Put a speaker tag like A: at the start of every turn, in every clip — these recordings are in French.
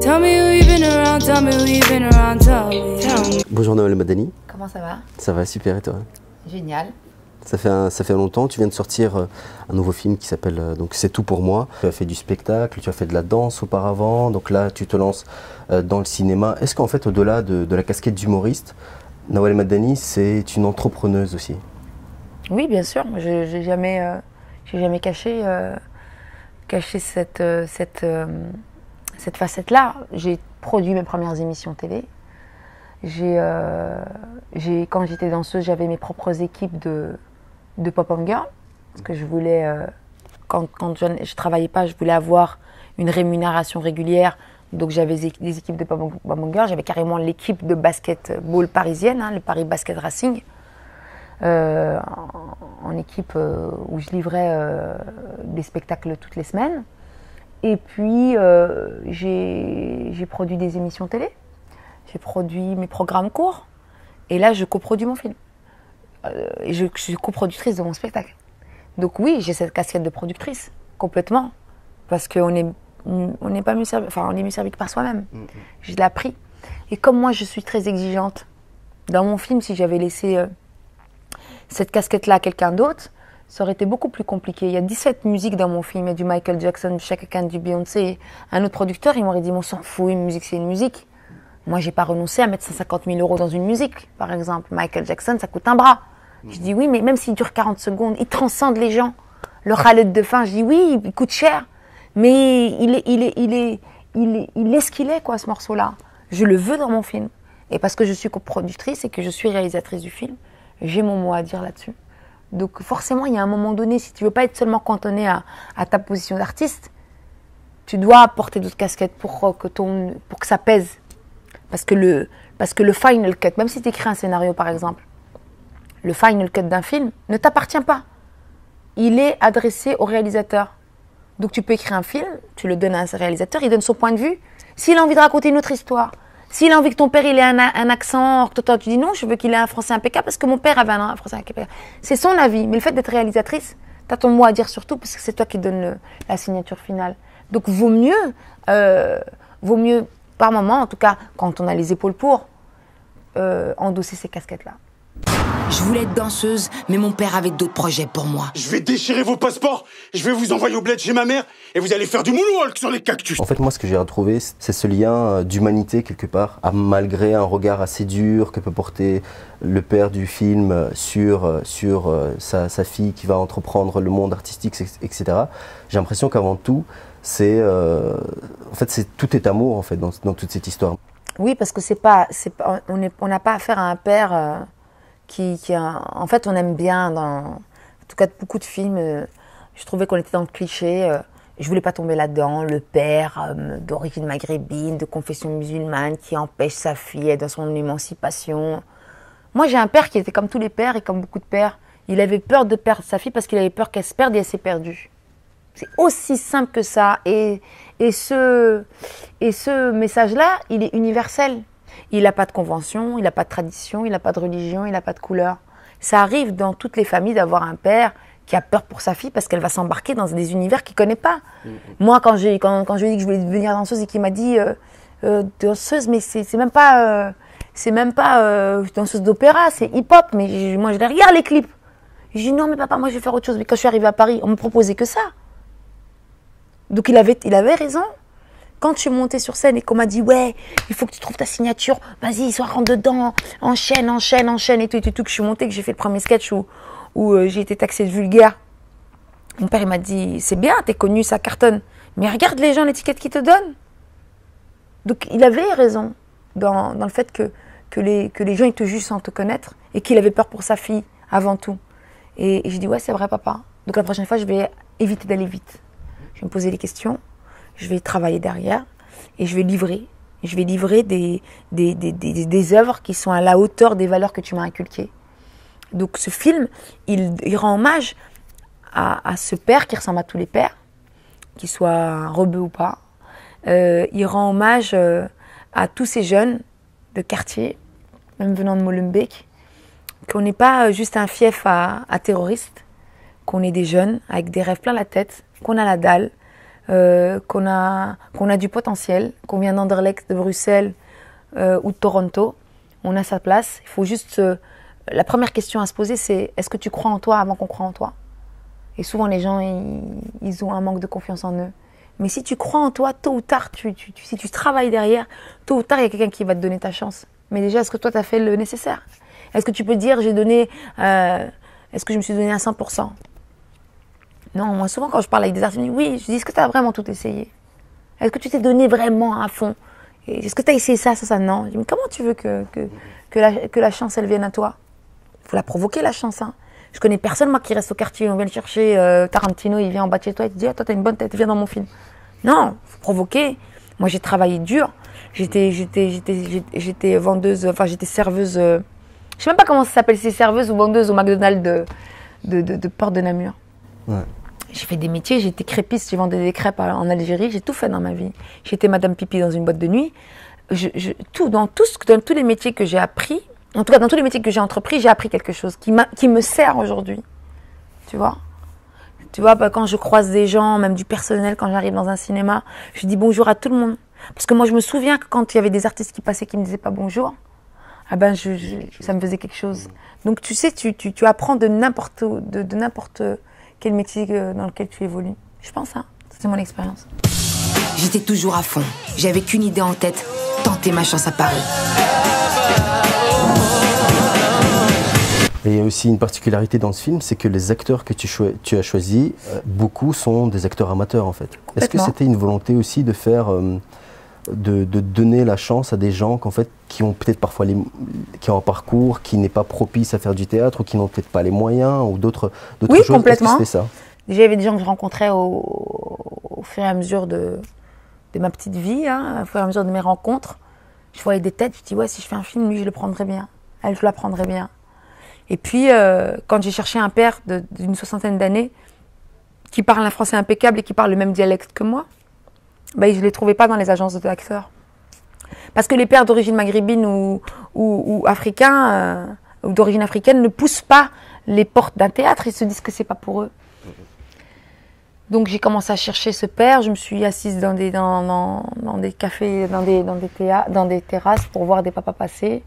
A: Tell me who you've been around, tell me who you've been around, tell me.
B: Bonjour Nawal Madani.
C: Comment ça va?
B: Ça va super et toi?
C: Génial.
B: Ça fait longtemps, tu viens de sortir un nouveau film qui s'appelle C'est tout pour moi. Tu as fait du spectacle, tu as fait de la danse auparavant, donc là tu te lances dans le cinéma. Est-ce qu'en fait au-delà de la casquette d'humoriste, Nawal Madani c'est une entrepreneuse aussi?
C: Oui bien sûr, j'ai jamais caché cette facette-là. J'ai produit mes premières émissions télé. Quand j'étais danseuse, j'avais mes propres équipes de pop-up girl. Parce que je voulais, quand je travaillais pas, je voulais avoir une rémunération régulière. Donc j'avais des équipes de pop-up girl. J'avais carrément l'équipe de basketball parisienne, le Paris Basket Racing. En équipe où je livrais des spectacles toutes les semaines. Et puis, j'ai produit des émissions télé. J'ai produit mes programmes courts. Et là, je coproduis mon film. Je suis coproductrice de mon spectacle. Donc oui, j'ai cette casquette de productrice, complètement. Parce qu'on n'est pas mieux servi, enfin, on est mieux servi que par soi-même. Je l'ai appris. Et comme moi, je suis très exigeante, dans mon film, si j'avais laissé cette casquette-là à quelqu'un d'autre, ça aurait été beaucoup plus compliqué. Il y a 17 musiques dans mon film. Il y a du Michael Jackson, du Chaka Khan, du Beyoncé. Un autre producteur, il m'aurait dit, on s'en fout, une musique, c'est une musique. Moi, j'ai pas renoncé à mettre 150 000 € dans une musique, par exemple. Michael Jackson, ça coûte un bras. Je dis oui, mais même s'il dure 40 secondes, il transcende les gens. Le râle de fin, je dis oui, il coûte cher. Mais il est ce qu'il est, quoi, ce morceau-là. Je le veux dans mon film. Et parce que je suis coproductrice et que je suis réalisatrice du film, j'ai mon mot à dire là-dessus. Donc forcément, il y a un moment donné, si tu veux pas être seulement cantonné à ta position d'artiste, tu dois apporter d'autres casquettes pour que ça pèse. Parce que le final cut, même si tu écris un scénario par exemple, le final cut d'un film ne t'appartient pas. Il est adressé au réalisateur. Donc tu peux écrire un film, tu le donnes à un réalisateur, il donne son point de vue. S'il a envie de raconter une autre histoire, s'il a envie que ton père il ait un accent, toi tu dis non, je veux qu'il ait un français impeccable parce que mon père avait un français impeccable. C'est son avis, mais le fait d'être réalisatrice, tu as ton mot à dire surtout parce que c'est toi qui donne la signature finale. Donc vaut mieux par moment, en tout cas quand on a les épaules pour, endosser ces casquettes-là.
D: Je voulais être danseuse, mais mon père avait d'autres projets pour moi.
E: Je vais déchirer vos passeports, je vais vous envoyer au bled chez ma mère, et vous allez faire du moonwalk sur les cactus.
B: En fait, moi, ce que j'ai retrouvé, c'est ce lien d'humanité, quelque part, malgré un regard assez dur que peut porter le père du film sur sa fille qui va entreprendre le monde artistique, etc. J'ai l'impression qu'avant tout, tout est amour, en fait, dans toute cette histoire.
C: Oui, parce que on n'a pas affaire à un père en fait, on aime bien, en tout cas beaucoup de films, je trouvais qu'on était dans le cliché, je voulais pas tomber là-dedans, le père d'origine maghrébine, de confession musulmane, qui empêche sa fille dans son émancipation. Moi, j'ai un père qui était comme tous les pères et comme beaucoup de pères, il avait peur de perdre sa fille parce qu'il avait peur qu'elle se perde et elle s'est perdue. C'est aussi simple que ça, et ce message-là, il est universel. Il n'a pas de convention, il n'a pas de tradition, il n'a pas de religion, il n'a pas de couleur. Ça arrive dans toutes les familles d'avoir un père qui a peur pour sa fille parce qu'elle va s'embarquer dans des univers qu'il ne connaît pas. Moi, quand je lui ai dit que je voulais devenir danseuse et qu'il m'a dit danseuse, mais c'est même pas danseuse d'opéra, c'est hip-hop. Mais moi, je les regarde les clips. Je dis non, mais papa, moi, je vais faire autre chose. Mais quand je suis arrivée à Paris, on me proposait que ça. Donc, il avait raison. Quand je suis montée sur scène et qu'on m'a dit « Ouais, il faut que tu trouves ta signature, vas-y, sois rentre dedans, enchaîne, et tout, que je suis montée, que j'ai fait le premier sketch où j'ai été taxée de vulgaire. » Mon père, il m'a dit « C'est bien, t'es connue, ça cartonne, mais regarde les gens, l'étiquette qu'ils te donnent. » Donc, il avait raison dans le fait que les gens, ils te jugent sans te connaître et qu'il avait peur pour sa fille avant tout. Et j'ai dit « Ouais, c'est vrai, papa. » Donc, la prochaine fois, je vais éviter d'aller vite. Je vais me poser les questions. Je vais travailler derrière et je vais livrer. Je vais livrer des œuvres qui sont à la hauteur des valeurs que tu m'as inculquées. Donc ce film, il rend hommage à ce père qui ressemble à tous les pères, qu'il soit rebeu ou pas. Il rend hommage à tous ces jeunes de quartier, même venant de Molenbeek, qu'on n'est pas juste un fief à terroristes, qu'on est des jeunes avec des rêves plein la tête, qu'on a la dalle, qu'on a du potentiel, qu'on vient d'Anderlecht, de Bruxelles ou de Toronto. On a sa place. Il faut juste... la première question à se poser, c'est est-ce que tu crois en toi avant qu'on croie en toi? Et souvent, les gens, ils ont un manque de confiance en eux. Mais si tu crois en toi, tôt ou tard, si tu travailles derrière, tôt ou tard, il y a quelqu'un qui va te donner ta chance. Mais déjà, est-ce que toi, tu as fait le nécessaire? Est-ce que tu peux dire, est-ce que je me suis donné à 100%? Non, moi, souvent, quand je parle avec des artistes, oui, je dis, est-ce que tu as vraiment tout essayé? Est-ce que tu t'es donné vraiment à fond? Est-ce que tu as essayé ça? Non. Je dis, mais comment tu veux que la chance, elle vienne à toi? Il faut la provoquer, la chance, hein. Je connais personne, moi, qui reste au quartier, on vient le chercher, Tarantino, il vient en bas de chez toi, il te dit, ah, toi, t'as une bonne tête, viens dans mon film. Non, faut provoquer. Moi, j'ai travaillé dur. J'étais vendeuse, enfin, j'étais serveuse, je sais même pas comment ça s'appelle, c'est serveuse ou vendeuse au McDonald's de Porte de Namur.
B: Ouais.
C: J'ai fait des métiers, j'étais crêpiste, j'ai vendu des crêpes en Algérie, j'ai tout fait dans ma vie. J'étais Madame Pipi dans une boîte de nuit. Dans tous les métiers que j'ai appris, en tout cas dans tous les métiers que j'ai entrepris, j'ai appris quelque chose qui me sert aujourd'hui. Tu vois, quand je croise des gens, même du personnel, quand j'arrive dans un cinéma, je dis bonjour à tout le monde. Parce que moi, je me souviens que quand il y avait des artistes qui passaient qui me disaient pas bonjour, ah ben ça me faisait quelque chose. Donc tu sais, tu apprends de n'importe quel métier dans lequel tu évolues. Je pense, hein. C'est mon expérience.
D: J'étais toujours à fond. J'avais qu'une idée en tête, tenter ma chance à Paris.
B: Et il y a aussi une particularité dans ce film, c'est que les acteurs que tu as choisis, beaucoup sont des acteurs amateurs en fait. Est-ce que c'était une volonté aussi de faire, de donner la chance à des gens qui ont peut-être parfois qui ont un parcours qui n'est pas propice à faire du théâtre ou qui n'ont peut-être pas les moyens ou d'autres
C: oui,
B: choses?
C: Complètement.
B: Est-ce que c'était ça?
C: Déjà, il y avait des gens que je rencontrais au fur et à mesure de ma petite vie, hein, au fur et à mesure de mes rencontres. Je voyais des têtes, je dis ouais, si je fais un film, lui, je le prendrais bien. Elle, je la prendrais bien. Et puis, quand j'ai cherché un père d'une 60aine d'années qui parle un français impeccable et qui parle le même dialecte que moi, ben, je ne les trouvais pas dans les agences d'acteurs. Parce que les pères d'origine maghrébine ou africains, ou d'origine africaine, ne poussent pas les portes d'un théâtre, ils se disent que c'est pas pour eux. Donc j'ai commencé à chercher ce père, je me suis assise dans des cafés, dans des terrasses pour voir des papas passer.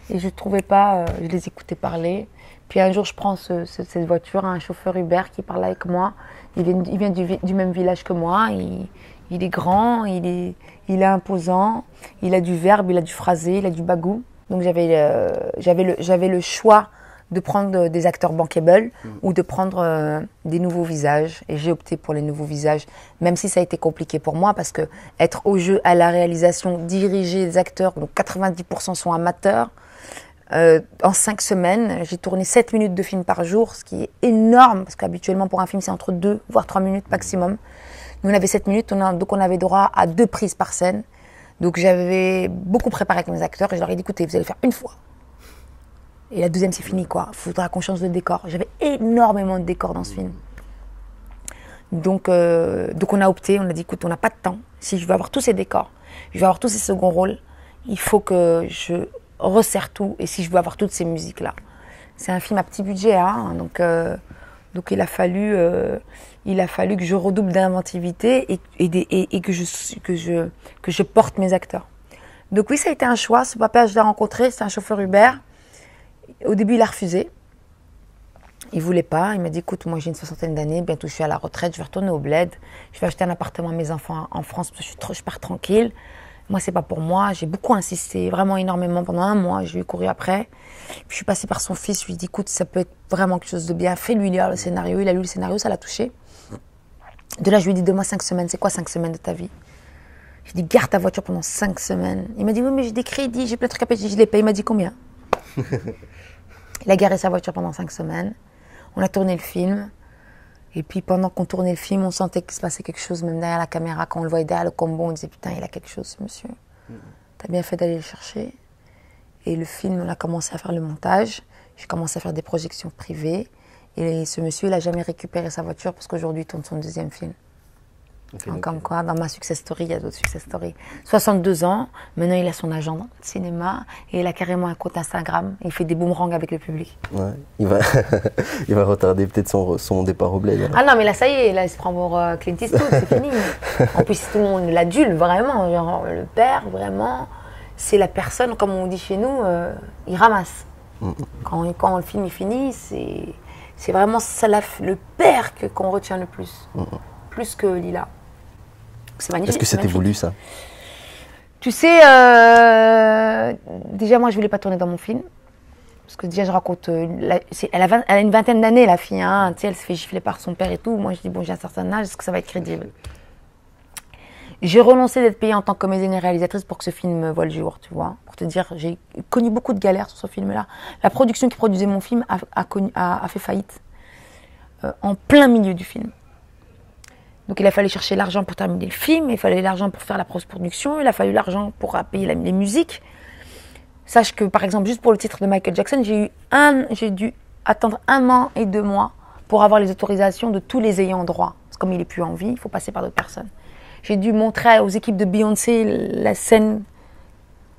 C: Et je ne trouvais pas, je les écoutais parler. Puis un jour, je prends cette voiture, un chauffeur Uber qui parle avec moi. Il vient du même village que moi. Il est grand, il est imposant. Il a du verbe, il a du phrasé, il a du bagou. Donc j'avais le choix de prendre des acteurs bankable ou de prendre des nouveaux visages. Et j'ai opté pour les nouveaux visages, même si ça a été compliqué pour moi, parce que être au jeu, à la réalisation, diriger des acteurs, dont 90% sont amateurs, en 5 semaines, j'ai tourné 7 minutes de film par jour, ce qui est énorme, parce qu'habituellement pour un film c'est entre 2 voire 3 minutes maximum. Nous on avait 7 minutes, donc on avait droit à 2 prises par scène. Donc j'avais beaucoup préparé avec mes acteurs et je leur ai dit écoutez, vous allez faire une fois. Et la deuxième c'est fini quoi, il faudra qu'on change de décor. J'avais énormément de décors dans ce film. Donc on a opté, on a dit écoute, on n'a pas de temps. Si je veux avoir tous ces décors, je veux avoir tous ces seconds rôles, il faut que je resserre tout, et si je veux avoir toutes ces musiques là. C'est un film à petit budget, hein, donc il a fallu que je redouble d'inventivité et que je porte mes acteurs. Donc oui, ça a été un choix. Ce papa, je l'ai rencontré, c'est un chauffeur Uber. Au début, il a refusé. Il voulait pas. Il m'a dit écoute, moi j'ai une 60aine d'années, bientôt je suis à la retraite, je vais retourner au bled, je vais acheter un appartement à mes enfants en France parce que je pars tranquille. Moi, c'est pas pour moi. J'ai beaucoup insisté, vraiment énormément. Pendant 1 mois, je lui ai couru après. Puis, je suis passée par son fils. Je lui ai dit, écoute, ça peut être vraiment quelque chose de bien. Fais-lui lire le scénario. Il a lu le scénario, ça l'a touché. De là, je lui ai dit, donne-moi 5 semaines. C'est quoi 5 semaines de ta vie? Je lui ai dit, garde ta voiture pendant 5 semaines. Il m'a dit, oui, mais j'ai des crédits, j'ai plein de trucs à payer. Je les paye. Il m'a dit, combien? Il a garé sa voiture pendant 5 semaines. On a tourné le film. Et puis, pendant qu'on tournait le film, on sentait qu'il se passait quelque chose, même derrière la caméra. Quand on le voyait derrière le combo, on disait, putain, il a quelque chose, ce monsieur. T'as bien fait d'aller le chercher. Et le film, on a commencé à faire le montage. J'ai commencé à faire des projections privées. Et ce monsieur, il n'a jamais récupéré sa voiture parce qu'aujourd'hui, il tourne son 2e film.
B: Okay,
C: Donc, comme quoi, dans ma success story, il y a d'autres success stories. 62 ans, maintenant il a son agent dans le cinéma et il a carrément un compte Instagram. Il fait des boomerangs avec le public.
B: Ouais, il va, il va retarder peut-être son départ au bled.
C: Ah non, mais là ça y est, là il se prend pour Clint Eastwood, c'est fini. En plus, tout le monde l'adule vraiment, genre le père, vraiment, c'est la personne, comme on dit chez nous, il ramasse. Quand le film est fini, c'est vraiment ça, le père qu'on retient le plus. Plus que Lila. C'est magnifique.
B: Est-ce que c'était voulu ça?
C: Tu sais, déjà moi je voulais pas tourner dans mon film. Parce que déjà je raconte, elle a une vingtaine d'années la fille, hein, tu sais, elle se fait gifler par son père et tout. Moi je dis bon j'ai un certain âge, est-ce que ça va être crédible? J'ai renoncé d'être payée en tant que comédienne et réalisatrice pour que ce film voie le jour, tu vois. Pour te dire, j'ai connu beaucoup de galères sur ce film-là. La production qui produisait mon film a fait faillite en plein milieu du film. Donc il a fallu chercher l'argent pour terminer le film, il fallait l'argent pour faire la post-production, il a fallu l'argent pour payer les musiques. Sache que par exemple, juste pour le titre de Michael Jackson, j'ai dû attendre 1 an et 2 mois pour avoir les autorisations de tous les ayants droit. Parce que comme il n'est plus en vie, il faut passer par d'autres personnes. J'ai dû montrer aux équipes de Beyoncé la scène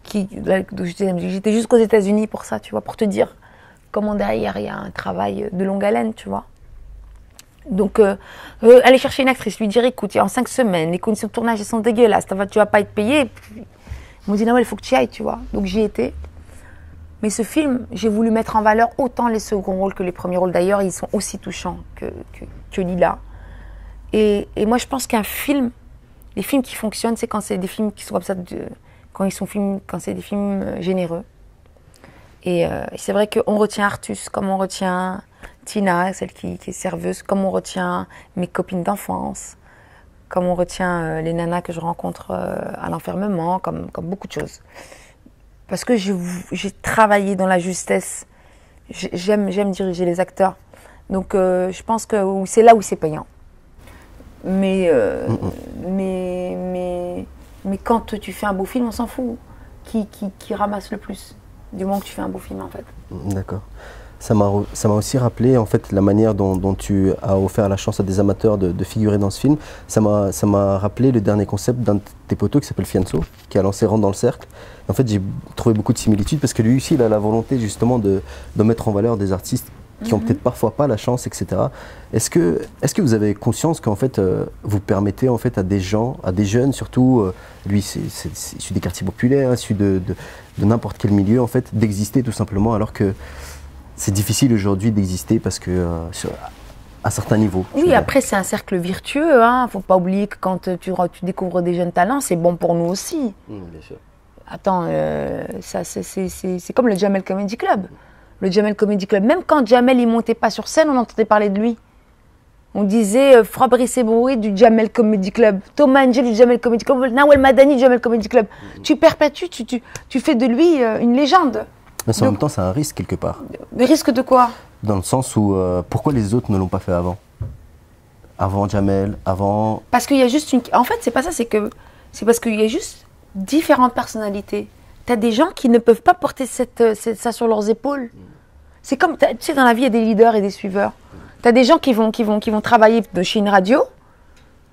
C: j'étais jusqu'aux États-Unis pour ça, tu vois, pour te dire comment derrière il y a un travail de longue haleine, tu vois. Donc, aller chercher une actrice, lui dire écoute, en 5 semaines, les conditions de tournage elles sont dégueulasses, tu vas pas être payé. Ils m'ont dit non, il faut que tu y ailles, tu vois. Donc j'y étais. Mais ce film, j'ai voulu mettre en valeur autant les seconds rôles que les premiers rôles. D'ailleurs, ils sont aussi touchants que Lila. Et moi, je pense qu'un film, les films qui fonctionnent, c'est quand c'est des films qui sont comme ça, quand c'est des films généreux. Et c'est vrai qu'on retient Artus, comme on retient Tina, celle qui est serveuse, comme on retient mes copines d'enfance, comme on retient les nanas que je rencontre à l'enfermement, comme beaucoup de choses. Parce que j'ai travaillé dans la justesse, j'aime diriger les acteurs. Donc je pense que c'est là où c'est payant. Mais quand tu fais un beau film, on s'en fout. Qui ramasse le plus, du moment que tu fais un beau film en fait.
B: D'accord. Ça m'a aussi rappelé en fait la manière dont tu as offert la chance à des amateurs de figurer dans ce film. Ça m'a rappelé le dernier concept d'un de tes potos qui s'appelle Fianso, qui a lancé Rentre dans le cercle. En fait, j'ai trouvé beaucoup de similitudes parce que lui aussi, il a la volonté justement de mettre en valeur des artistes qui ont peut-être parfois pas la chance, etc. Est-ce que vous avez conscience qu'en fait, vous permettez en fait à des gens, à des jeunes surtout, lui c'est issu des quartiers populaires, issu de n'importe quel milieu en fait, d'exister tout simplement, alors que c'est difficile aujourd'hui d'exister parce que à certains niveaux.
C: Oui, après c'est un cercle virtueux, hein. Faut pas oublier que quand tu découvres des jeunes talents, c'est bon pour nous aussi.
B: Bien sûr.
C: Attends, c'est comme le Jamel Comedy Club. Le Jamel Comedy Club, même quand Jamel il montait pas sur scène, on entendait parler de lui. On disait Fabrice Eboué du Jamel Comedy Club, Thomas Angel du Jamel Comedy Club, Nawel Madani du Jamel Comedy Club. Tu perpétues, tu fais de lui une légende.
B: Mais en même temps, c'est un risque quelque part.
C: Le risque de quoi?
B: Dans le sens où, pourquoi les autres ne l'ont pas fait avant? Avant Jamel, avant...
C: Parce qu'il y a juste une... En fait, c'est pas ça, c'est parce qu'il y a juste différentes personnalités. Tu as des gens qui ne peuvent pas porter ça sur leurs épaules. C'est comme, tu sais, dans la vie, il y a des leaders et des suiveurs. Tu as des gens qui vont travailler chez une radio,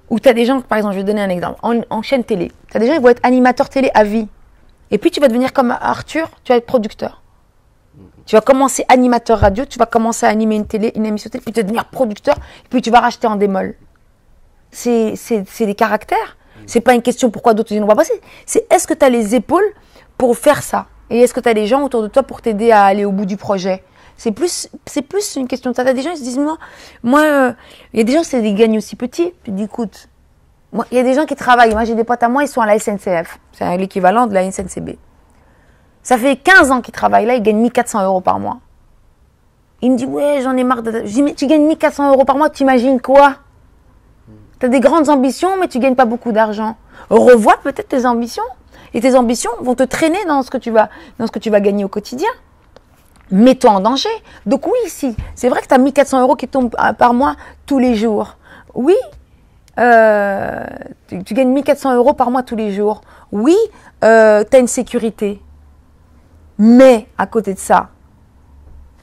C: ou tu as des gens, par exemple, je vais donner un exemple, en chaîne télé. Tu as des gens qui vont être animateurs télé à vie. Et puis, tu vas devenir comme Arthur, tu vas être producteur. Tu vas commencer animateur radio, tu vas commencer à animer une émission télé, puis tu vas devenir producteur, puis tu vas racheter en démol. C'est des caractères. C'est pas une question pourquoi d'autres n'ont pas passé. C'est est-ce que tu as les épaules pour faire ça? Et est-ce que tu as des gens autour de toi pour t'aider à aller au bout du projet? C'est plus une question de ça. Tu as des gens qui se disent, moi, il y a des gens, c'est des gagnes aussi petits. Puis dis, écoute, il y a des gens qui travaillent. Moi, j'ai des potes à moi, ils sont à la SNCF. C'est l'équivalent de la SNCB. Ça fait 15 ans qu'ils travaillent là, ils gagnent 1400 € par mois. Il me dit, ouais, j'en ai marre de... Je dis, mais tu gagnes 1400 € par mois, tu imagines quoi? Tu as des grandes ambitions, mais tu gagnes pas beaucoup d'argent. Revois peut-être tes ambitions. Et tes ambitions vont te traîner dans ce que tu vas gagner au quotidien. Mets-toi en danger. Donc oui, si, c'est vrai que tu as 1400 € qui tombent par mois tous les jours. Oui, tu gagnes 1400 € par mois tous les jours. Oui, tu as une sécurité. Mais à côté de ça,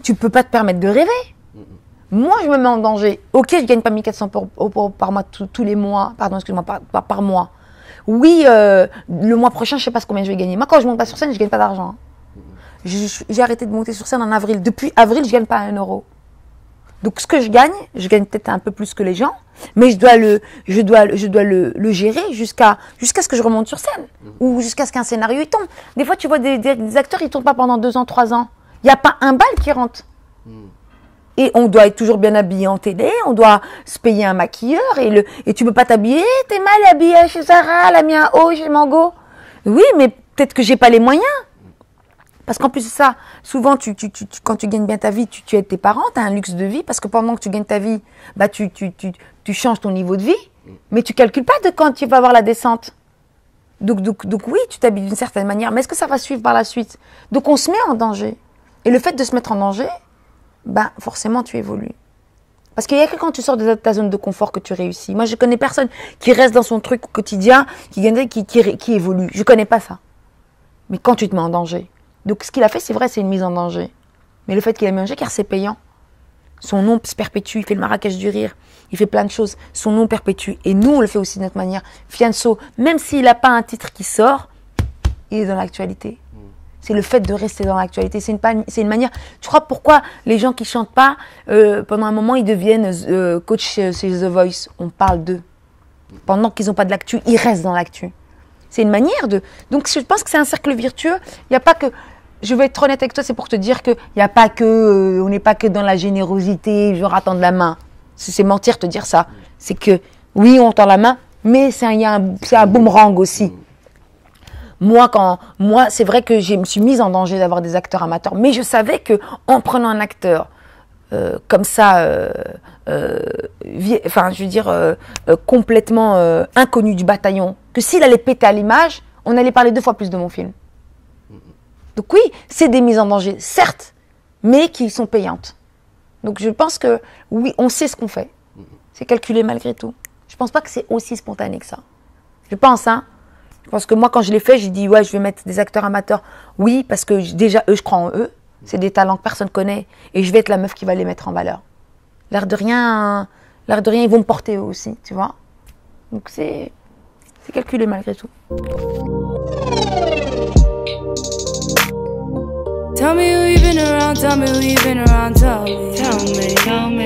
C: tu peux pas te permettre de rêver. Moi, je me mets en danger. Ok, je gagne pas 1400 par mois tous les mois. Pardon, excuse-moi, par mois. Oui, le mois prochain, je sais pas combien je vais gagner. Moi, quand je monte pas sur scène, je gagne pas d'argent. J'ai arrêté de monter sur scène en avril. Depuis avril, je gagne pas 1 euro. Donc, ce que je gagne peut-être un peu plus que les gens, mais je dois le gérer jusqu'à ce que je remonte sur scène ou jusqu'à ce qu'un scénario il tombe. Des fois, tu vois des acteurs, ils tournent pas pendant 2 ans, 3 ans. Il n'y a pas un bal qui rentre. Et on doit être toujours bien habillé en télé, on doit se payer un maquilleur et tu peux pas t'habiller. T'es mal habillé chez Zara, la mienne haut chez Mango. Oui, mais peut-être que j'ai pas les moyens. Parce qu'en plus de ça, souvent, quand tu gagnes bien ta vie, tu aides tes parents, tu as un luxe de vie, parce que pendant que tu gagnes ta vie, bah, tu changes ton niveau de vie, mais tu calcules pas de quand tu vas avoir la descente. Donc oui, tu t'habilles d'une certaine manière, mais est-ce que ça va suivre par la suite? Donc on se met en danger. Et le fait de se mettre en danger, bah, forcément, tu évolues. Parce qu'il n'y a que quand tu sors de ta zone de confort que tu réussis. Moi, je connais personne qui reste dans son truc au quotidien, qui évolue. Je connais pas ça. Mais quand tu te mets en danger. Donc, ce qu'il a fait, c'est vrai, c'est une mise en danger. Mais le fait qu'il a mis en danger, car c'est payant. Son nom se perpétue, il fait le Marrakech du rire, il fait plein de choses. Son nom perpétue. Et nous, on le fait aussi de notre manière. Fianso, même s'il n'a pas un titre qui sort, il est dans l'actualité. C'est le fait de rester dans l'actualité. C'est une manière. Tu crois pourquoi les gens qui chantent pas, pendant un moment, ils deviennent coach chez The Voice? On parle d'eux. Pendant qu'ils n'ont pas de l'actu, ils restent dans l'actu. C'est une manière de. Donc, je pense que c'est un cercle vertueux. Il n'y a pas que. Je vais être honnête avec toi, c'est pour te dire qu'il n'y a pas que. On n'est pas que dans la générosité, genre attendre la main. C'est mentir te dire ça. C'est que, oui, on tend la main, mais c'est un boomerang aussi. Moi, c'est vrai que je me suis mise en danger d'avoir des acteurs amateurs, mais je savais que en prenant un acteur comme ça, complètement inconnu du bataillon, que s'il allait péter à l'image, on allait parler 2 fois plus de mon film. Donc oui, c'est des mises en danger, certes, mais qui sont payantes. Donc je pense que oui, on sait ce qu'on fait. C'est calculé malgré tout. Je pense pas que c'est aussi spontané que ça. Je pense, hein. Parce que moi, quand je l'ai fait, j'ai dit, ouais, je vais mettre des acteurs amateurs. Oui, parce que déjà, eux, je crois en eux. C'est des talents que personne ne connaît. Et je vais être la meuf qui va les mettre en valeur. L'air de rien, ils vont me porter eux aussi, tu vois. Donc, c'est calculé malgré tout.
A: Tell me who you've been around, tell me who you've been around, tell me.